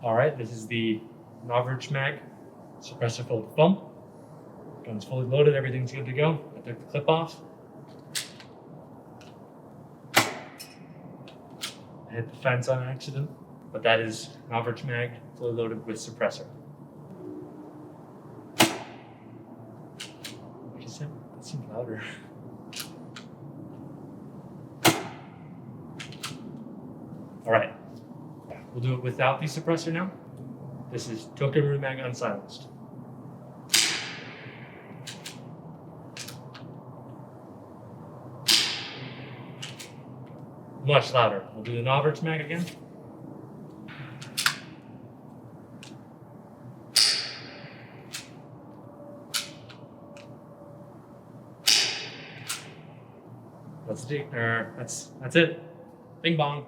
All right, this is the Novritsch Mag suppressor filled with foam. Gun's fully loaded, everything's good to go. I took the clip off. I hit the fence on accident, but that is Novritsch Mag fully loaded with suppressor. That seems louder. All right, we'll do it without the suppressor now. This is Marui Mag unsilenced. Much louder. We'll do the Novritsch Mag again. That's it. Bing bong.